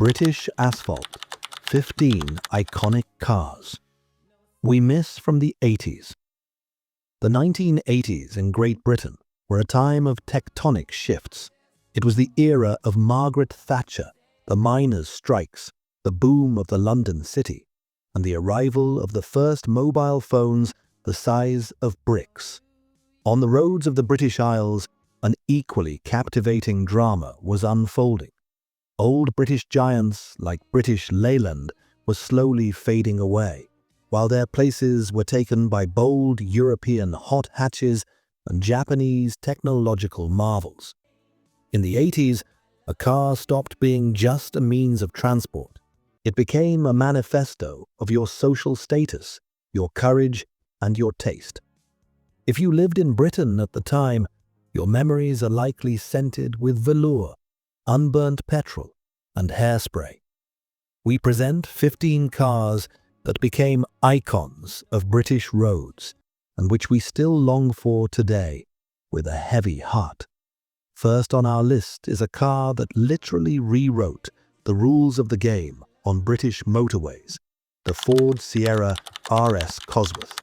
British asphalt, 15 iconic cars. We miss from the 80s. The 1980s in Great Britain were a time of tectonic shifts. It was the era of Margaret Thatcher, the miners' strikes, the boom of the London city, and the arrival of the first mobile phones the size of bricks. On the roads of the British Isles, an equally captivating drama was unfolding. Old British giants like British Leyland were slowly fading away, while their places were taken by bold European hot hatches and Japanese technological marvels. In the 80s, a car stopped being just a means of transport. It became a manifesto of your social status, your courage, and your taste. If you lived in Britain at the time, your memories are likely scented with velour, unburnt petrol, and hairspray. We present 15 cars that became icons of British roads and which we still long for today with a heavy heart. First on our list is a car that literally rewrote the rules of the game on British motorways, the Ford Sierra RS Cosworth.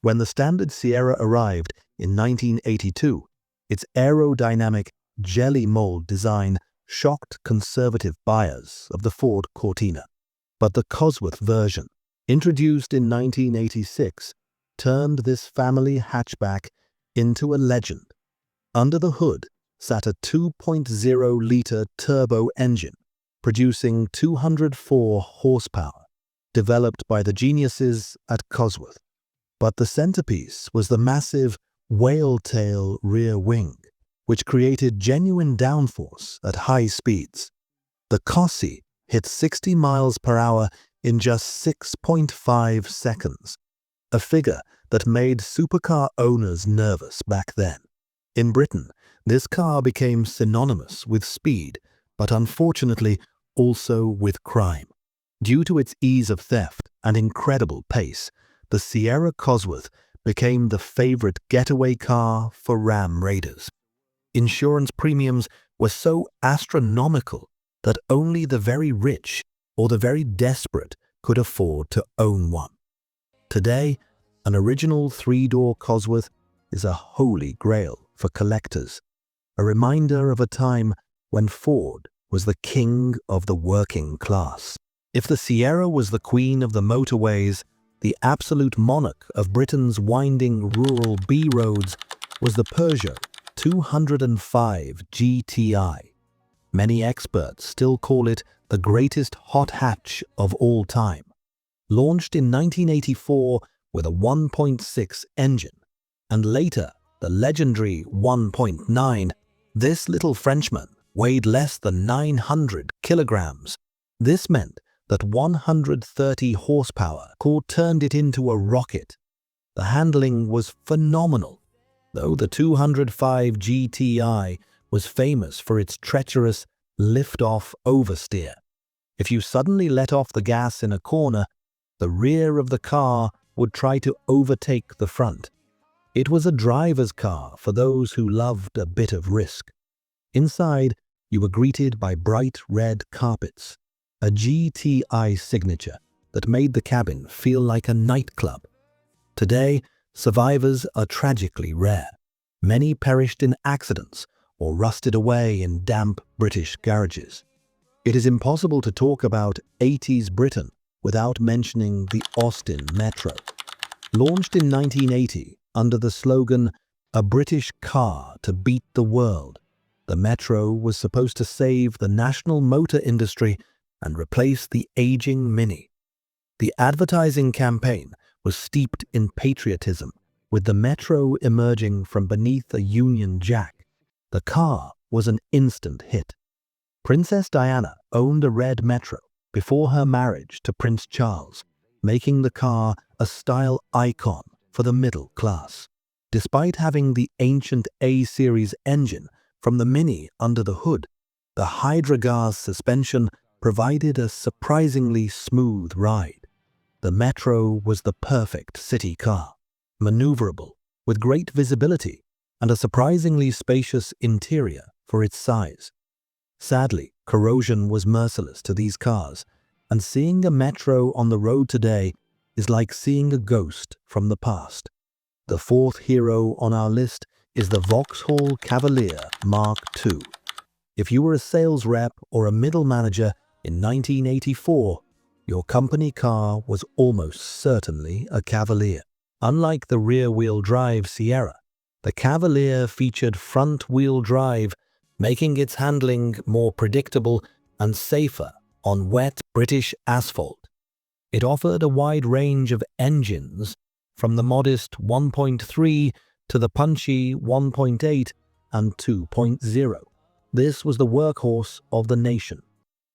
When the standard Sierra arrived in 1982, its aerodynamic jelly mold design shocked conservative buyers of the Ford Cortina. But the Cosworth version, introduced in 1986, turned this family hatchback into a legend. Under the hood sat a 2.0-liter turbo engine, producing 204 horsepower, developed by the geniuses at Cosworth. But the centerpiece was the massive whale-tail rear wing, which created genuine downforce at high speeds. The Cossie hit 60 miles per hour in just 6.5 seconds, a figure that made supercar owners nervous back then. In Britain, this car became synonymous with speed, but unfortunately also with crime. Due to its ease of theft and incredible pace, the Sierra Cosworth became the favorite getaway car for ram raiders. Insurance premiums were so astronomical that only the very rich or the very desperate could afford to own one. Today, an original three-door Cosworth is a holy grail for collectors, a reminder of a time when Ford was the king of the working class. If the Sierra was the queen of the motorways, the absolute monarch of Britain's winding rural B roads was the Peugeot 205 GTI. Many experts still call it the greatest hot hatch of all time. Launched in 1984 with a 1.6 engine, and later the legendary 1.9, this little Frenchman weighed less than 900 kilograms. This meant that 130 horsepower turned it into a rocket. The handling was phenomenal, though the 205 GTI was famous for its treacherous lift-off oversteer. If you suddenly let off the gas in a corner, the rear of the car would try to overtake the front. It was a driver's car for those who loved a bit of risk. Inside, you were greeted by bright red carpets, a GTI signature that made the cabin feel like a nightclub. Today, survivors are tragically rare. Many perished in accidents or rusted away in damp British garages. It is impossible to talk about 80s Britain without mentioning the Austin Metro. Launched in 1980 under the slogan, "A British car to beat the world," the Metro was supposed to save the national motor industry and replace the aging Mini. The advertising campaign was steeped in patriotism, with the Metro emerging from beneath a Union Jack. The car was an instant hit. Princess Diana owned a red Metro before her marriage to Prince Charles, making the car a style icon for the middle class. Despite having the ancient A-series engine from the Mini under the hood, the Hydrogas suspension provided a surprisingly smooth ride. The Metro was the perfect city car, maneuverable, with great visibility, and a surprisingly spacious interior for its size. Sadly, corrosion was merciless to these cars, and seeing a Metro on the road today is like seeing a ghost from the past. The fourth hero on our list is the Vauxhall Cavalier Mark II. If you were a sales rep or a middle manager in 1984, your company car was almost certainly a Cavalier. Unlike the rear-wheel drive Sierra, the Cavalier featured front-wheel drive, making its handling more predictable and safer on wet British asphalt. It offered a wide range of engines, from the modest 1.3 to the punchy 1.8 and 2.0. This was the workhorse of the nation.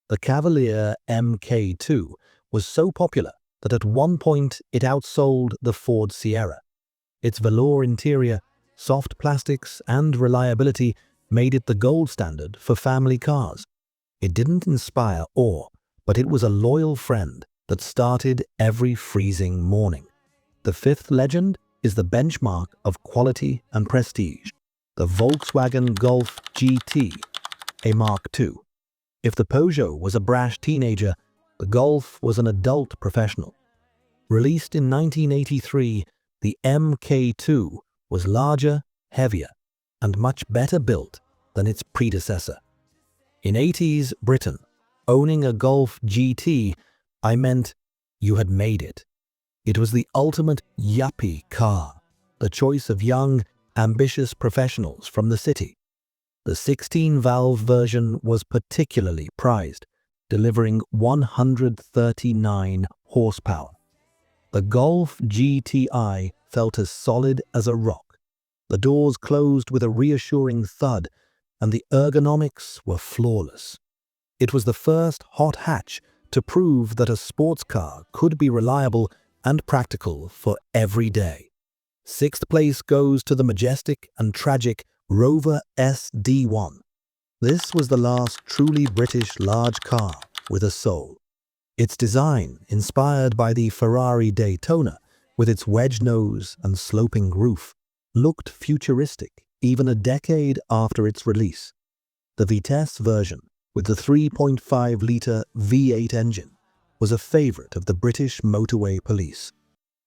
The Cavalier Mk2 was so popular that at one point it outsold the Ford Sierra. Its velour interior, soft plastics, and reliability made it the gold standard for family cars. It didn't inspire awe, but it was a loyal friend that started every freezing morning. The fifth legend is the benchmark of quality and prestige, the Volkswagen Golf GT, a Mark II. If the Peugeot was a brash teenager, the Golf was an adult professional. Released in 1983, the Mk2 was larger, heavier, and much better built than its predecessor. In 80s Britain, owning a Golf GT, I meant you had made it. It was the ultimate yuppie car, the choice of young, ambitious professionals from the city. The 16-valve version was particularly prized, delivering 139 horsepower. The Golf GTI felt as solid as a rock. The doors closed with a reassuring thud, and the ergonomics were flawless. It was the first hot hatch to prove that a sports car could be reliable and practical for every day. Sixth place goes to the majestic and tragic Rover SD1. This was the last truly British large car with a soul. Its design, inspired by the Ferrari Daytona, with its wedge nose and sloping roof, looked futuristic even a decade after its release. The Vitesse version, with the 3.5-litre V8 engine, was a favorite of the British motorway police.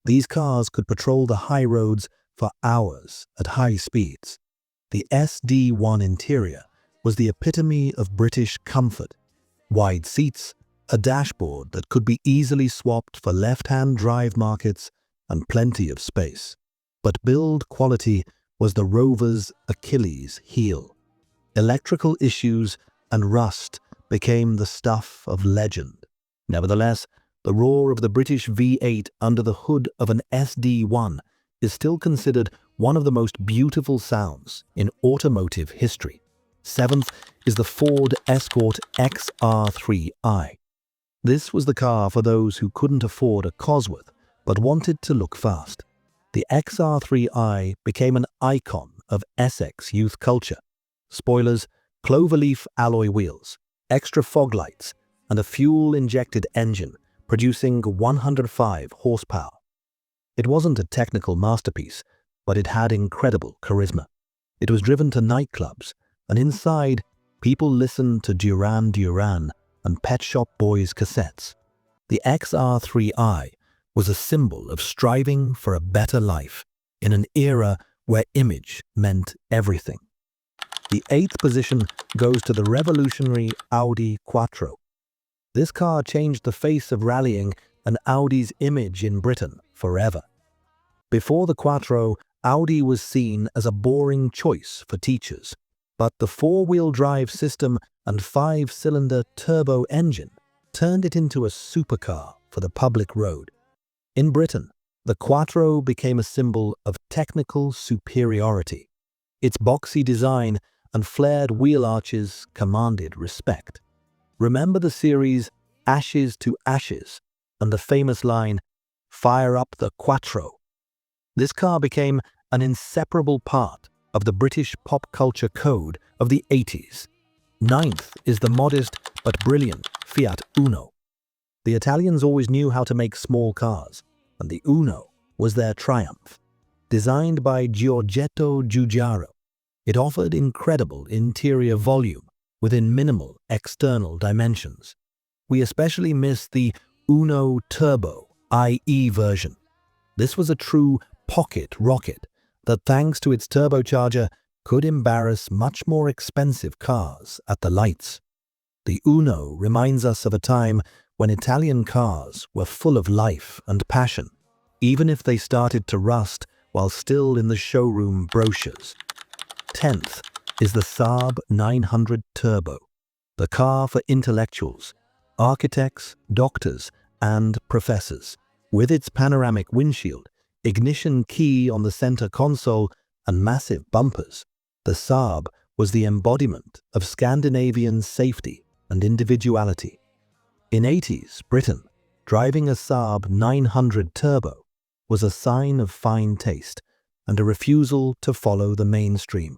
These cars could patrol the high roads for hours at high speeds. The SD1 interior was the epitome of British comfort. Wide seats, a dashboard that could be easily swapped for left-hand drive markets, and plenty of space. But build quality was the Rover's Achilles heel. Electrical issues and rust became the stuff of legend. Nevertheless, the roar of the British V8 under the hood of an SD1 is still considered one of the most beautiful sounds in automotive history. Seventh is the Ford Escort XR3i. This was the car for those who couldn't afford a Cosworth but wanted to look fast. The XR3i became an icon of Essex youth culture. Spoilers, cloverleaf alloy wheels, extra fog lights, and a fuel-injected engine producing 105 horsepower. It wasn't a technical masterpiece, but it had incredible charisma. It was driven to nightclubs, and inside, people listened to Duran Duran and Pet Shop Boys cassettes. The XR3i was a symbol of striving for a better life in an era where image meant everything. The eighth position goes to the revolutionary Audi Quattro. This car changed the face of rallying and Audi's image in Britain forever. Before the Quattro, Audi was seen as a boring choice for teachers, but the four-wheel drive system and five-cylinder turbo engine turned it into a supercar for the public road. In Britain, the Quattro became a symbol of technical superiority. Its boxy design and flared wheel arches commanded respect. Remember the series Ashes to Ashes and the famous line, "Fire up the Quattro." This car became an inseparable part of the British pop culture code of the 80s. Ninth is the modest but brilliant Fiat Uno. The Italians always knew how to make small cars, and the Uno was their triumph. Designed by Giorgetto Giugiaro, it offered incredible interior volume within minimal external dimensions. We especially miss the Uno Turbo IE version. This was a true pocket rocket that, thanks to its turbocharger, could embarrass much more expensive cars at the lights. The Uno reminds us of a time when Italian cars were full of life and passion, even if they started to rust while still in the showroom brochures. 10th is the Saab 900 Turbo, the car for intellectuals, architects, doctors, and professors. With its panoramic windshield, ignition key on the center console, and massive bumpers, the Saab was the embodiment of Scandinavian safety and individuality. In 80s Britain, driving a Saab 900 Turbo was a sign of fine taste and a refusal to follow the mainstream.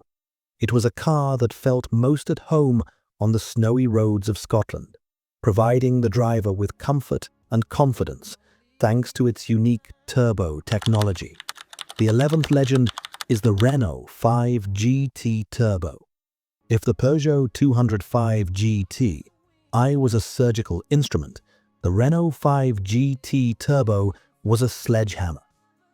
It was a car that felt most at home on the snowy roads of Scotland, providing the driver with comfort and confidence thanks to its unique turbo technology. The 11th legend is the Renault 5 GT Turbo. If the Peugeot 205 GT I was a surgical instrument, the Renault 5 GT Turbo was a sledgehammer.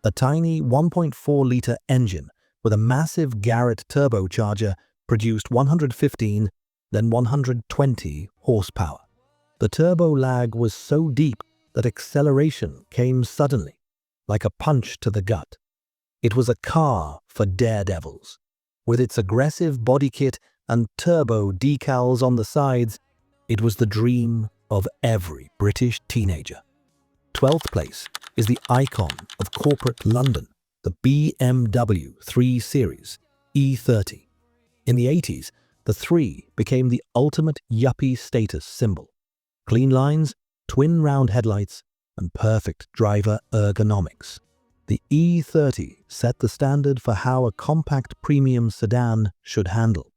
A tiny 1.4-litre engine with a massive Garrett turbocharger produced 115, then 120 horsepower. The turbo lag was so deep that acceleration came suddenly, like a punch to the gut. It was a car for daredevils. With its aggressive body kit and turbo decals on the sides, it was the dream of every British teenager. 12th place is the icon of corporate London, the BMW 3 Series E30. In the 80s, the 3 became the ultimate yuppie status symbol. Clean lines, twin round headlights, and perfect driver ergonomics. The E30 set the standard for how a compact premium sedan should handle.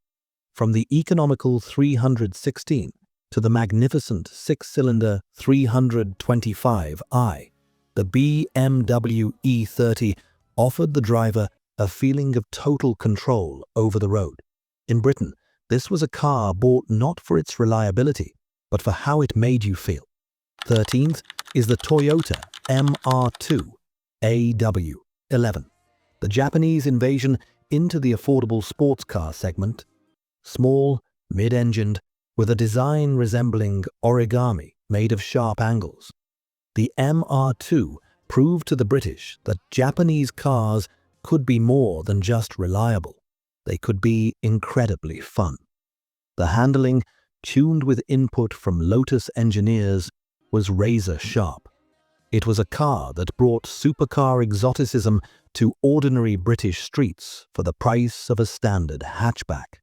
From the economical 316 to the magnificent 6-cylinder 325i, the BMW E30 offered the driver a feeling of total control over the road. In Britain, this was a car bought not for its reliability, but for how it made you feel. 13th is the Toyota MR2 AW11, the Japanese invasion into the affordable sports car segment. Small, mid-engined, with a design resembling origami made of sharp angles. The MR2 proved to the British that Japanese cars could be more than just reliable. They could be incredibly fun. The handling, tuned with input from Lotus engineers, was razor sharp. It was a car that brought supercar exoticism to ordinary British streets for the price of a standard hatchback.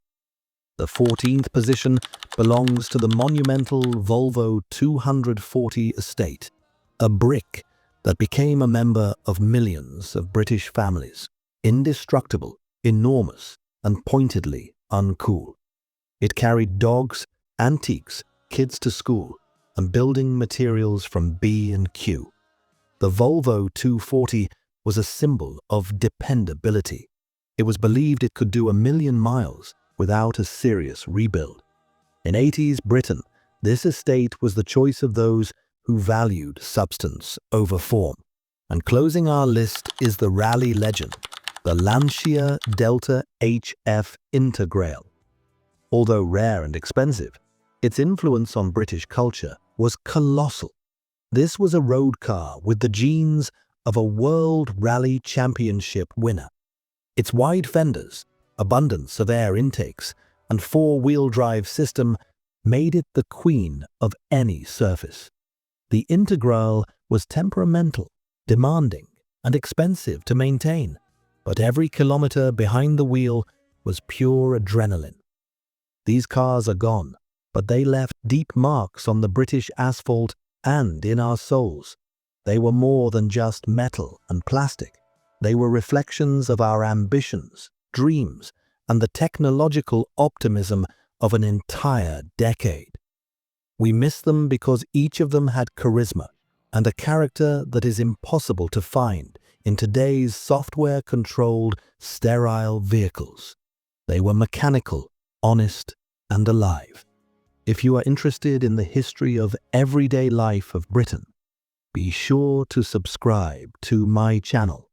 The 14th position belongs to the monumental Volvo 240 estate, a brick that became a member of millions of British families. Indestructible, enormous, and pointedly uncool. It carried dogs, antiques, kids to school, and building materials from B&Q. The Volvo 240 was a symbol of dependability. It was believed it could do 1 million miles without a serious rebuild. In 80s Britain, this estate was the choice of those who valued substance over form. And closing our list is the rally legend, the Lancia Delta HF Integrale. Although rare and expensive, its influence on British culture was colossal. This was a road car with the genes of a World Rally Championship winner. Its wide fenders, abundance of air intakes, and 4-wheel drive system made it the queen of any surface. The Integrale was temperamental, demanding, and expensive to maintain, but every kilometer behind the wheel was pure adrenaline. These cars are gone, but they left deep marks on the British asphalt and in our souls. They were more than just metal and plastic. They were reflections of our ambitions, dreams, and the technological optimism of an entire decade. We miss them because each of them had charisma and a character that is impossible to find in today's software-controlled, sterile vehicles. They were mechanical, honest, and alive. If you are interested in the history of everyday life of Britain, be sure to subscribe to my channel.